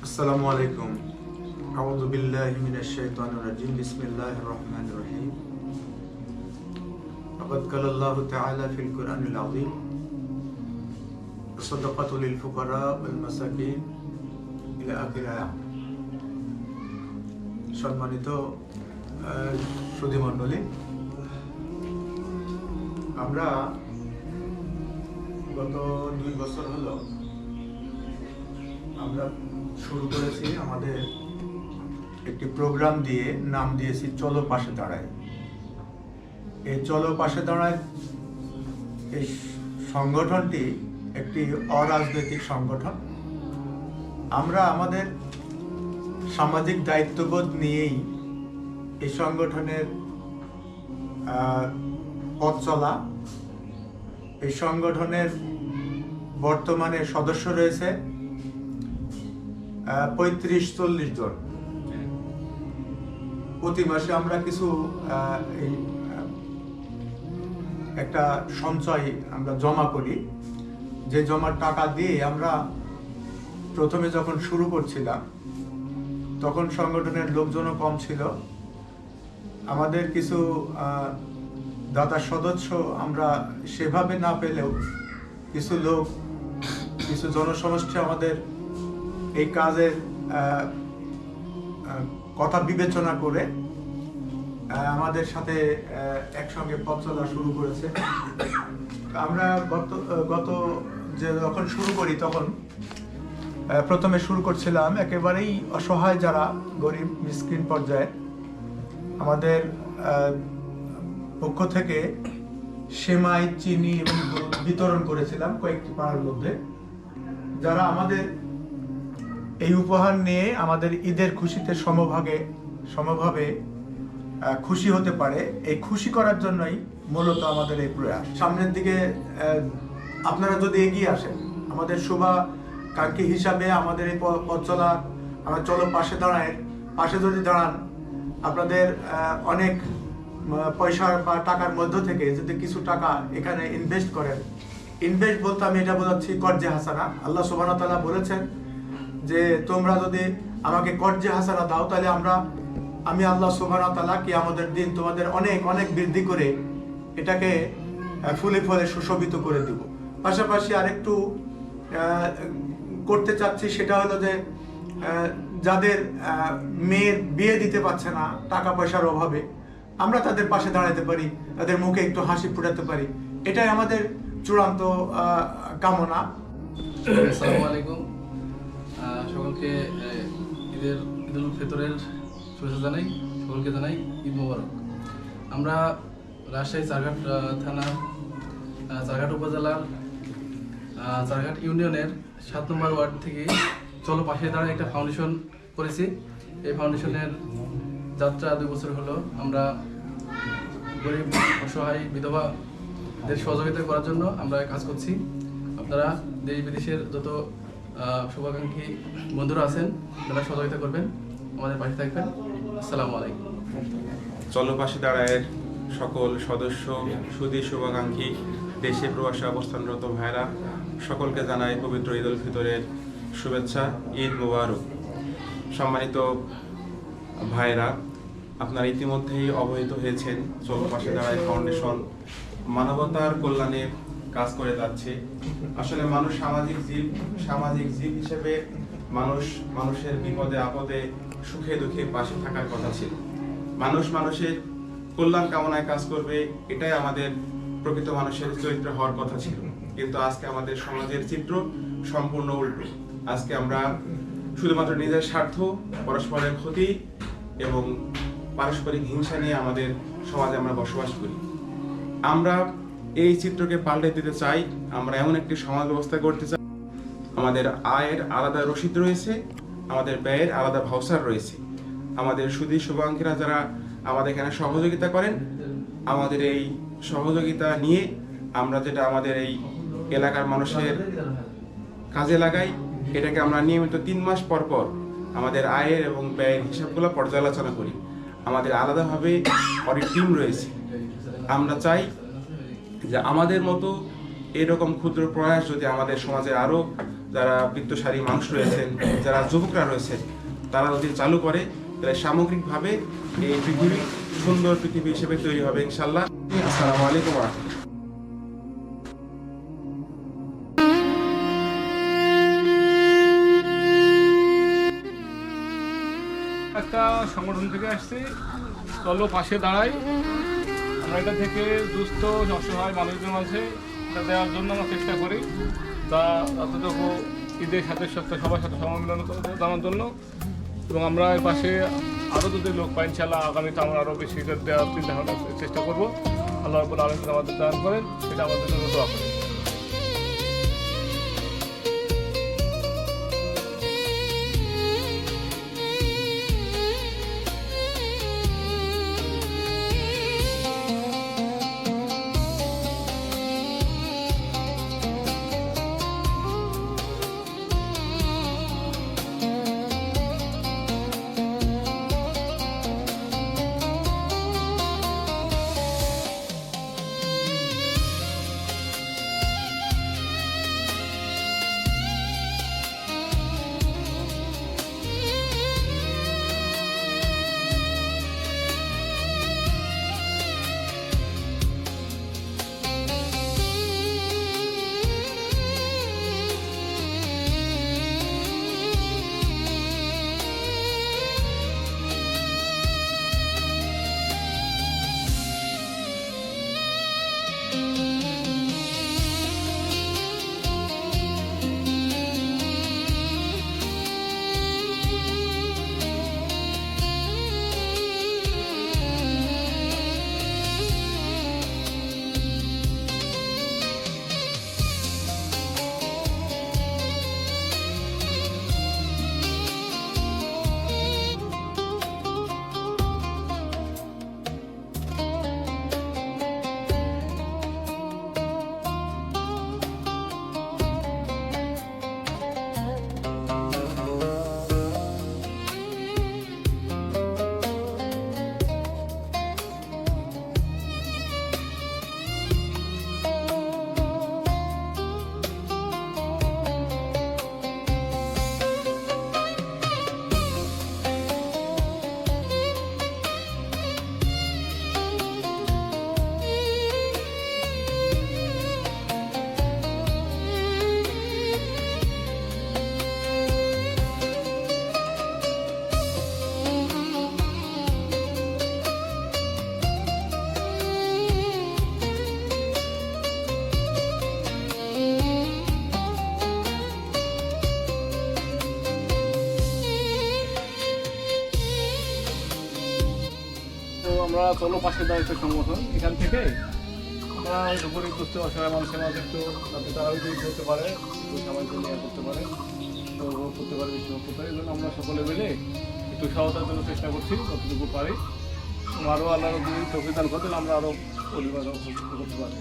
আসসালামু আলাইকুম। আউযু বিল্লাহি মিনাশ শাইতানির রাজিম। বিসমিল্লাহির রহমানির রহিম। ফাকাদ ক্বালাল্লাহু তাআলা ফিল কুরআনিল আযীম, সাদাকাতু লিল ফুকারা ওয়াল মাসাকিন ইলা আখির আয়াত। সম্মানিত সুধী মণ্ডলী, আমরা গত 2 বছর হলো আমরা শুরু করেছি আমাদের একটি প্রোগ্রাম দিয়ে, নাম দিয়েছি চলো পাশে দাঁড়ায়। এই চলো পাশে দাঁড়ায় এই সংগঠনটি একটি অরাজনৈতিক সংগঠন। আমরা আমাদের সামাজিক দায়িত্ববোধ নিয়েই এই সংগঠনের পথ চলা। এই সংগঠনের বর্তমানে সদস্য রয়েছে 35-40 জন। প্রতি মাসে আমরা কিছু একটা সঞ্চয় আমরা জমা করি, যে জমার টাকা দিয়ে আমরা প্রথমে যখন শুরু করছিলাম তখন সংগঠনের লোকজনও কম ছিল। আমাদের কিছু দাতা সদস্য আমরা সেভাবে না পেলেও কিছু লোক, কিছু জনসমষ্টি আমাদের এই কাজের কথা বিবেচনা করে আমাদের সাথে একসঙ্গে পথ চলা শুরু করেছে। আমরা গত যখন শুরু করি তখন প্রথমে শুরু করছিলাম একেবারেই অসহায় যারা গরিব মিসকিন পর্যায়ে। আমাদের পক্ষ থেকে সেমাই, চিনি এবং দুধ বিতরণ করেছিলাম কয়েকটি পাড়ার মধ্যে, যারা আমাদের এই উপহার নিয়ে আমাদের ঈদের খুশিতে সমভাবে খুশি হতে পারে। এই খুশি করার জন্যই মূলত আমাদের এই প্রয়াস। সামনের দিকে আপনারা যদি এগিয়ে আসেন, আমাদের শুভাকাঙ্ক্ষী হিসাবে আমাদের এই পথ চলা, আমরা চলো পাশে যদি দাঁড়ান, আপনাদের অনেক পয়সার বা টাকার মধ্য থেকে যদি কিছু টাকা এখানে ইনভেস্ট করেন। ইনভেস্ট বলতে আমি এটা বোঝাচ্ছি কর্জে হাসানা। আল্লাহ সুবহানাহু ওয়া তাআলা বলেছেন যে তোমরা যদি আমাকে কর্জে হাসানা দাও, তাহলে আমি আল্লাহ সুবহানাহু ওয়া তাআলা কিয়ামতের দিন তোমাদের অনেক অনেক বৃদ্ধি করে এটাকে ফুলে ফলে সুশোভিত করে দিব। পাশাপাশি আরেকটু করতে চাচ্ছি, সেটা হলো যে যাদের মেয়ের বিয়ে দিতে পারছে না টাকা পয়সার অভাবে, আমরা তাদের পাশে দাঁড়াতে পারি, তাদের মুখে একটু হাসি ফোটাতে পারি। এটাই আমাদের চূড়ান্ত কামনা। আসসালামু আলাইকুম। সকলকে ঈদুল ফিতরের শুভেচ্ছা জানাই, সকলকে জানাই ঈদ মোবারক। আমরা রাজশাহী চারঘাট থানার চারঘাট উপজেলার চারঘাট ইউনিয়নের 7 নম্বর ওয়ার্ড থেকে চলো পাশে দাঁড়ায় একটা ফাউন্ডেশন করেছি। এই ফাউন্ডেশনের যাত্রা 2 বছর হলো। আমরা গরিব অসহায় বিধবাদের সহযোগিতা করার জন্য আমরা কাজ করছি। আপনারা দেশ বিদেশের যত শুভাকাঙ্ক্ষী বন্ধুরা আছেন, তারা সহযোগিতা করবেন, আমাদের পাশে থাকবেন। আসসালামু আলাইকুম। চলো পাশে দাঁড়ায়ের সকল সদস্য, সুধী শুভাকাঙ্ক্ষী, দেশে প্রবাসে অবস্থানরত ভাইরা, সকলকে জানাই পবিত্র ঈদুল ফিতরের শুভেচ্ছা, ঈদ মুবারক। সম্মানিত ভাইরা, আপনারা ইতিমধ্যেই অবহিত হয়েছেন চলো পাশে দাঁড়ায় ফাউন্ডেশন মানবতার কল্যাণে কাজ করে যাচ্ছে। আসলে মানুষ সামাজিক জীব হিসেবে মানুষের বিপদে আপদে সুখে দুঃখে পাশে থাকার কথা ছিল। মানুষের কল্যাণ কামনায় কাজ করবে, এটাই আমাদের প্রকৃত মানুষের চরিত্র হওয়ার কথা ছিল। কিন্তু আজকে আমাদের সমাজের চিত্র সম্পূর্ণ উল্টো। আজকে আমরা শুধুমাত্র নিজের স্বার্থ, পরস্পরের ক্ষতি এবং পারস্পরিক হিংসা নিয়ে আমাদের সমাজে আমরা বসবাস করি। আমরা এই চিত্রকে পাল্টে দিতে চাই। আমরা এমন একটি সমাজ ব্যবস্থা করতে চাই, আমাদের আয়ের আলাদা রসিদ রয়েছে, আমাদের ব্যয়ের আলাদা ভাউচার রয়েছে। আমাদের সুধী শুভাকাঙ্ক্ষীরা যারা আমাদের এখানে সহযোগিতা করেন, আমাদের এই সহযোগিতা নিয়ে আমরা যেটা আমাদের এই এলাকার মানুষের কাজে লাগাই, এটাকে আমরা নিয়মিত 3 মাস পর আমাদের আয়ের এবং ব্যয়ের হিসাবগুলো পর্যালোচনা করি। আমাদের আলাদাভাবে অডিট টিম রয়েছে। আমরা চাই যে আমাদের মতো এরকম ক্ষুদ্র প্রয়াস যদি আমাদের সমাজে আরও যারা বৃত্তশালী মানুষ রয়েছেন, যারা যুবকরা রয়েছেন, তারা যদি চালু করে তাহলে সামগ্রিকভাবে এই পৃথিবী সুন্দর পৃথিবী হিসেবে তৈরি হবে ইনশাল্লাহ। আসসালামু আলাইকুম ওয়া রাহমাতুল্লাহ। একটা সংগঠন থেকে আসছি, চলো পাশে দাঁড়াই। আমরা এটা থেকে দুস্থ অসহায় মানুষদের মাঝে এটা দেওয়ার জন্য আমরা চেষ্টা করি, তা যতটুকু ঈদের সাথে সবার সাথে সম্মিলন জানার জন্য। এবং আমরা এর পাশে আরও যদি লোক পাই ইনশাআল্লাহ আগামীতে আমরা আরও বেশি এটা দেওয়ার চিন্তা ভাবনা চেষ্টা করবো। আল্লাহ রাব্বুল আলামিন আমাদের দান করেন, এটা আমাদের জন্য দোয়া করেন। আমরা চলো পাশে দাঁড়িয়ে সংগঠন, এখান থেকে আমরা গরিব দুস্থ অসহায় মানুষের মাঝে একটু যাতে তারা করতে পারে, সামাজিক নিয়ে করতে পারে, ভোগ করতে পারে, বেশি ভোগ করতে পারে। এই জন্য আমরা সকলে মিলে একটু সহায়তার জন্য চেষ্টা করছি যতটুকু পারি। আরও আল্লাহর যদি তৌফিক দান করতেন আমরা আরও পরিবার করতে পারি।